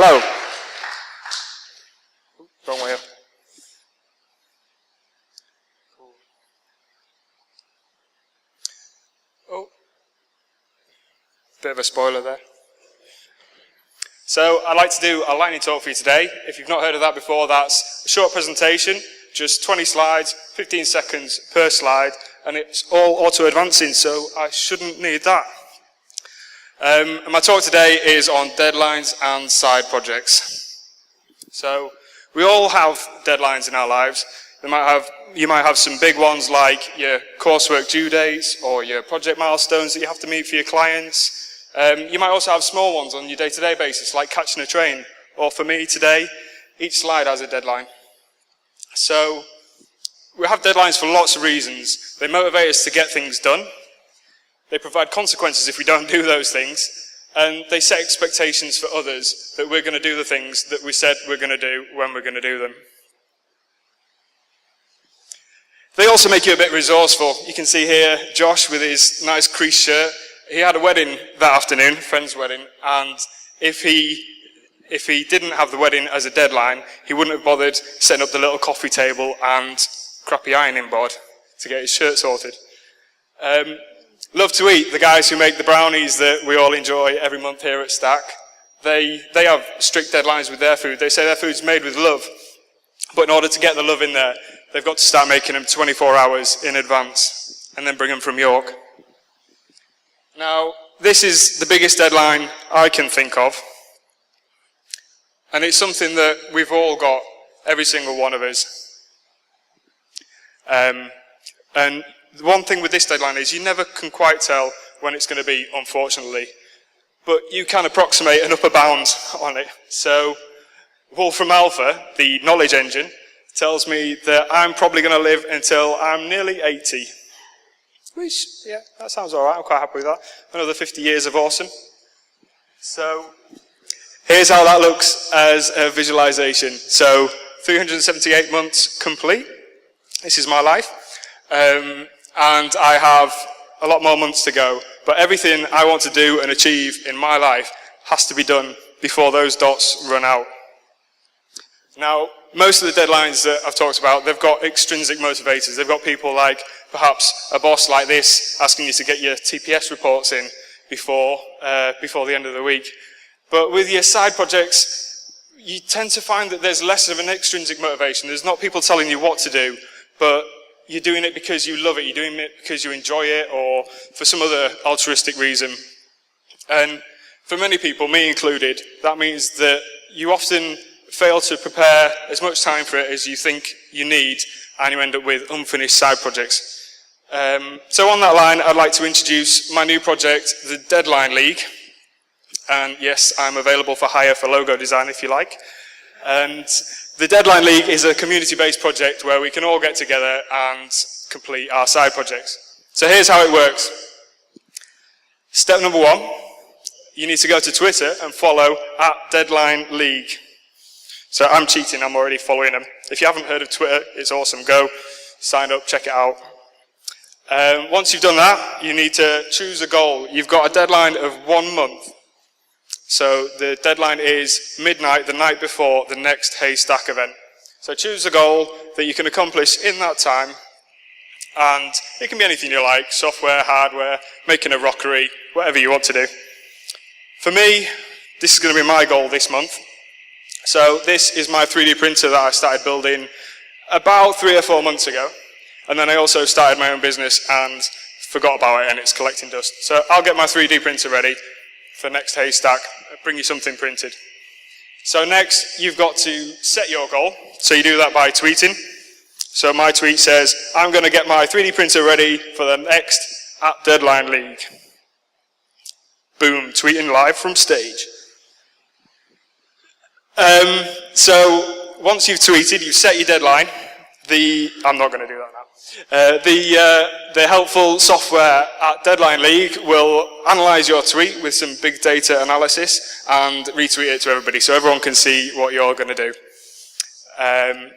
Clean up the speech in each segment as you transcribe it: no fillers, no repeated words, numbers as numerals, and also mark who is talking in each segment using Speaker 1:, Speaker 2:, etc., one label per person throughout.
Speaker 1: Hello. Wrong way up. Oh, bit of a spoiler there. So I'd like to do a lightning talk for you today. If you've not heard of that before, that's a short presentation, just 20 slides, 15 seconds per slide, and it's all auto-advancing, so I shouldn't need that. And my talk today is on deadlines and side projects. So we all have deadlines in our lives. You might have some big ones like your coursework due dates or your project milestones that you have to meet for your clients. You might also have small ones on your day-to-day basis, like catching a train. Or for me today, each slide has a deadline. So we have deadlines for lots of reasons. They motivate us to get things done. They provide consequences if we don't do those things. And they set expectations for others that we're going to do the things that we said we're going to do when we're going to do them. They also make you a bit resourceful. You can see here Josh with his nice creased shirt. He had a wedding that afternoon, a friend's wedding, and if he didn't have the wedding as a deadline, he wouldn't have bothered setting up the little coffee table and crappy ironing board to get his shirt sorted. Love to Eat, the guys who make the brownies that we all enjoy every month here at Stack, they have strict deadlines with their food. They say their food's made with love, but in order to get the love in there, they've got to start making them 24 hours in advance and then bring them from York. Now, this is the biggest deadline I can think of, and it's something that we've all got, every single one of us. And the one thing with this deadline is you never can quite tell when it's going to be, unfortunately, but you can approximate an upper bound on it. So, Wolfram Alpha, the knowledge engine, tells me that I'm probably going to live until I'm nearly 80. Which, yeah, that sounds alright, I'm quite happy with that. Another 50 years of awesome. So, here's how that looks as a visualization. So, 378 months complete. This is my life. And I have a lot more months to go. But everything I want to do and achieve in my life has to be done before those dots run out. Now, most of the deadlines that I've talked about, they've got extrinsic motivators. They've got people like, perhaps a boss like this asking you to get your TPS reports in before the end of the week. But with your side projects, you tend to find that there's less of an extrinsic motivation. There's not people telling you what to do, but you're doing it because you love it. You're doing it because you enjoy it or for some other altruistic reason. And for many people, me included, that means that you often fail to prepare as much time for it as you think you need, and you end up with unfinished side projects. So on that line, I'd like to introduce my new project, the Deadline League. And yes, I'm available for hire for logo design if you like. And the Deadline League is a community-based project where we can all get together and complete our side projects. So here's how it works. Step number 1, you need to go to Twitter and follow @DeadlineLeague. So I'm cheating, I'm already following them. If you haven't heard of Twitter, it's awesome. Go, sign up, check it out. Once you've done that, you need to choose a goal. You've got a deadline of 1 month. So the deadline is midnight, the night before the next Haystack event. So choose a goal that you can accomplish in that time. And it can be anything you like, software, hardware, making a rockery, whatever you want to do. For me, this is going to be my goal this month. So this is my 3D printer that I started building about 3 or 4 months ago. And then I also started my own business and forgot about it and it's collecting dust. So I'll get my 3D printer ready for next Haystack, bring you something printed. So next, you've got to set your goal. So you do that by tweeting. So my tweet says, I'm going to get my 3D printer ready for the next @DeadlineLeague. Boom, tweeting live from stage. So once you've tweeted, you've set your deadline. I'm not going to do that now. The helpful software @DeadlineLeague will analyze your tweet with some big data analysis and retweet it to everybody so everyone can see what you're going to do.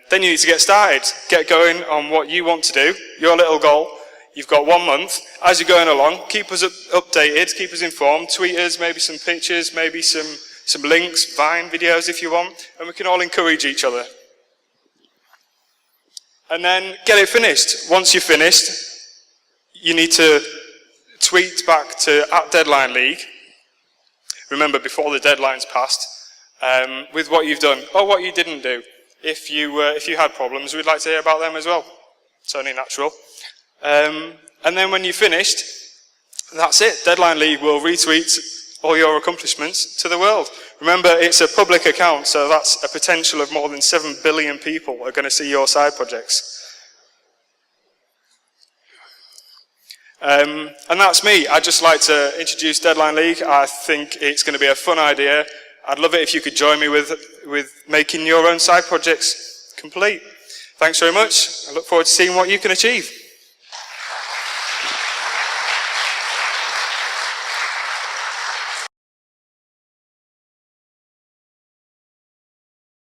Speaker 1: Then you need to get started. Get going on what you want to do, your little goal. You've got 1 month. As you're going along, keep us updated, keep us informed, tweet us, maybe some pictures, maybe some some links, Vine videos if you want, and we can all encourage each other. And then get it finished. Once you're finished, you need to tweet back to @DeadlineLeague. Remember, before the deadline's passed, with what you've done or what you didn't do. If you had problems, we'd like to hear about them as well. It's only natural. And then when you're finished, that's it. Deadline League will retweet all your accomplishments to the world. Remember, it's a public account, so that's a potential of more than 7 billion people are going to see your side projects. And that's me. I'd just like to introduce Deadline League. I think it's going to be a fun idea. I'd love it if you could join me with making your own side projects complete. Thanks very much. I look forward to seeing what you can achieve.